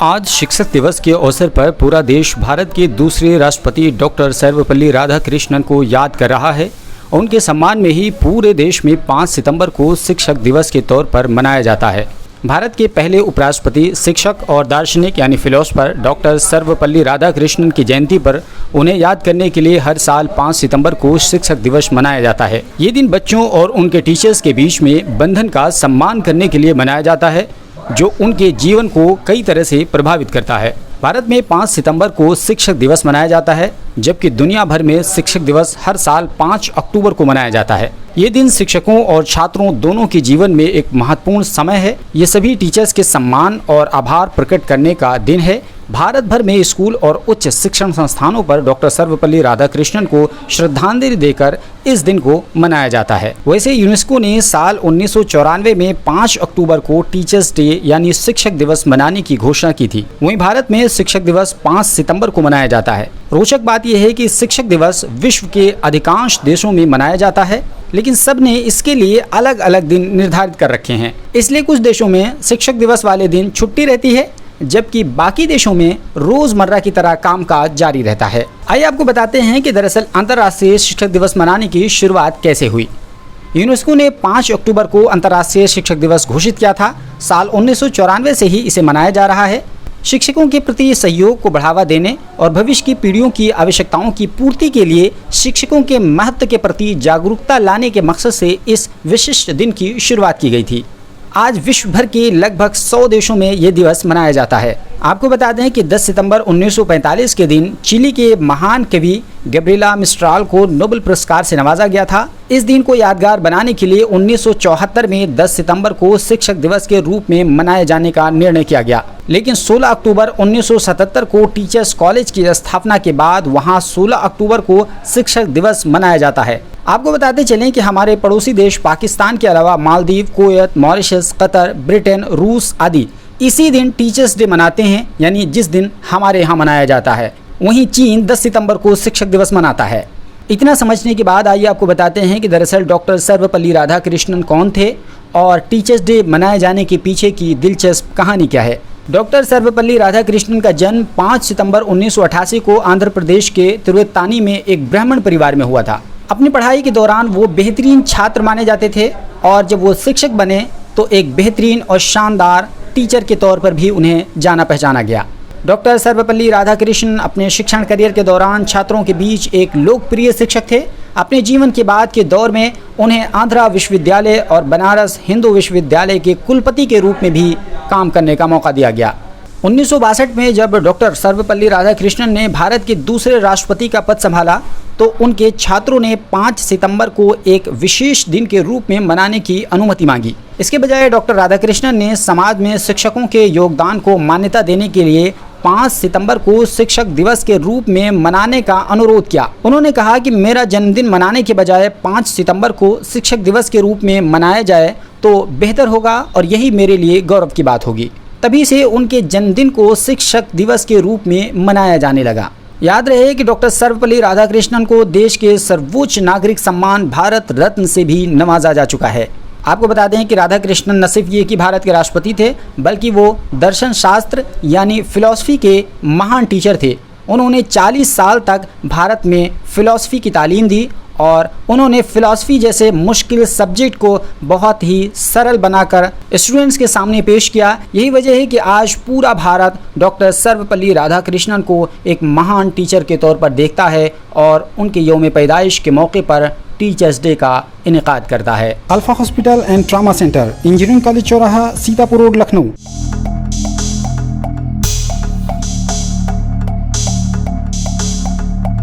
आज शिक्षक दिवस के अवसर पर पूरा देश भारत के दूसरे राष्ट्रपति डॉक्टर सर्वपल्ली राधाकृष्णन को याद कर रहा है। उनके सम्मान में ही पूरे देश में 5 सितंबर को शिक्षक दिवस के तौर पर मनाया जाता है। भारत के पहले उपराष्ट्रपति, शिक्षक और दार्शनिक यानी फिलोसफर डॉक्टर सर्वपल्ली राधाकृष्णन की जयंती पर उन्हें याद करने के लिए हर साल 5 सितंबर को शिक्षक दिवस मनाया जाता है। ये दिन बच्चों और उनके टीचर्स के बीच में बंधन का सम्मान करने के लिए मनाया जाता है, जो उनके जीवन को कई तरह से प्रभावित करता है। भारत में 5 सितंबर को शिक्षक दिवस मनाया जाता है, जबकि दुनिया भर में शिक्षक दिवस हर साल 5 अक्टूबर को मनाया जाता है। ये दिन शिक्षकों और छात्रों दोनों के जीवन में एक महत्वपूर्ण समय है। ये सभी टीचर्स के सम्मान और आभार प्रकट करने का दिन है। भारत भर में स्कूल और उच्च शिक्षण संस्थानों पर डॉक्टर सर्वपल्ली राधाकृष्णन को श्रद्धांजलि देकर इस दिन को मनाया जाता है। वैसे यूनेस्को ने साल 1994 में 5 अक्टूबर को टीचर्स डे यानी शिक्षक दिवस मनाने की घोषणा की थी। वहीं भारत में शिक्षक दिवस 5 सितंबर को मनाया जाता है। रोचक बात यह है कि शिक्षक दिवस विश्व के अधिकांश देशों में मनाया जाता है, लेकिन सब ने इसके लिए अलग अलग दिन निर्धारित कर रखे हैं। इसलिए कुछ देशों में शिक्षक दिवस वाले दिन छुट्टी रहती है, जबकि बाकी देशों में रोजमर्रा की तरह कामकाज जारी रहता है। आइए आपको बताते हैं कि दरअसल अंतर्राष्ट्रीय शिक्षक दिवस मनाने की शुरुआत कैसे हुई। यूनेस्को ने 5 अक्टूबर को अंतर्राष्ट्रीय शिक्षक दिवस घोषित किया था। साल 1994 से ही इसे मनाया जा रहा है। शिक्षकों के प्रति सहयोग को बढ़ावा देने और भविष्य की पीढ़ियों की आवश्यकताओं की पूर्ति के लिए शिक्षकों के महत्व के प्रति जागरूकता लाने के मकसद से इस विशिष्ट दिन की शुरुआत की गई थी। आज विश्व भर के लगभग 100 देशों में ये दिवस मनाया जाता है। आपको बता दें कि 10 सितंबर 1945 के दिन चिली के महान कवि गैब्रिएला मिस्ट्राल को नोबेल पुरस्कार से नवाजा गया था। इस दिन को यादगार बनाने के लिए 1974 में 10 सितंबर को शिक्षक दिवस के रूप में मनाए जाने का निर्णय किया गया, लेकिन 16 अक्टूबर 1977 को टीचर्स कॉलेज की स्थापना के बाद वहां 16 अक्टूबर को शिक्षक दिवस मनाया जाता है। आपको बताते चलें कि हमारे पड़ोसी देश पाकिस्तान के अलावा Maldives, Kuwait, Mauritius, Qatar, Britain, रूस आदि इसी दिन टीचर्स डे मनाते हैं, यानी जिस दिन हमारे यहाँ मनाया जाता है। वहीं चीन 10 सितंबर को शिक्षक दिवस मनाता है। इतना समझने के बाद आइए आपको बताते हैं कि दरअसल डॉक्टर सर्वपल्ली राधाकृष्णन कौन थे और टीचर्स डे मनाए जाने के पीछे की दिलचस्प कहानी क्या है। डॉक्टर सर्वपल्ली राधाकृष्णन का जन्म 5 सितंबर 1988 को आंध्र प्रदेश के तिरुवत्तानी में एक ब्राह्मण परिवार में हुआ था। अपनी पढ़ाई के दौरान वो बेहतरीन छात्र माने जाते थे और जब वो शिक्षक बने तो एक बेहतरीन और शानदार टीचर के तौर पर भी उन्हें जाना पहचाना गया। डॉक्टर सर्वपल्ली राधाकृष्णन अपने शिक्षण करियर के दौरान छात्रों के बीच एक लोकप्रिय शिक्षक थे। अपने जीवन के बाद के दौर में उन्हें आंध्रा विश्वविद्यालय और बनारस हिंदू विश्वविद्यालय के कुलपति के रूप में भी काम करने का मौका दिया गया। 1962 में जब डॉक्टर सर्वपल्ली राधाकृष्णन ने भारत के दूसरे राष्ट्रपति का पद संभाला तो उनके छात्रों ने 5 सितंबर को एक विशेष दिन के रूप में मनाने की अनुमति मांगी। इसके बजाय डॉक्टर राधाकृष्णन ने समाज में शिक्षकों के योगदान को मान्यता देने के लिए 5 सितंबर को शिक्षक दिवस के रूप में मनाने का अनुरोध किया। उन्होंने कहा कि मेरा जन्मदिन मनाने के बजाय 5 सितंबर को शिक्षक दिवस के रूप में मनाया जाए तो बेहतर होगा और यही मेरे लिए गौरव की बात होगी। तभी से उनके जन्मदिन को शिक्षक दिवस के रूप में मनाया जाने लगा। याद रहे कि डॉक्टर सर्वपल्ली राधाकृष्णन को देश के सर्वोच्च नागरिक सम्मान भारत रत्न से भी नवाजा जा चुका है। आपको बता दें कि राधाकृष्णन न सिर्फ ये कि भारत के राष्ट्रपति थे, बल्कि वो दर्शन शास्त्र यानी फिलॉसफी के महान टीचर थे। उन्होंने 40 साल तक भारत में फिलॉसफी की तालीम दी और उन्होंने फिलॉसफी जैसे मुश्किल सब्जेक्ट को बहुत ही सरल बनाकर स्टूडेंट्स के सामने पेश किया। यही वजह है कि आज पूरा भारत डॉक्टर सर्वपल्ली राधाकृष्णन को एक महान टीचर के तौर पर देखता है और उनके यौम पैदाइश के मौके पर टीचर्स डे का इनेकाद करता है। Alpha hospital and trauma centre, engineering college चौराहा, सीतापुर रोड, लखनऊ।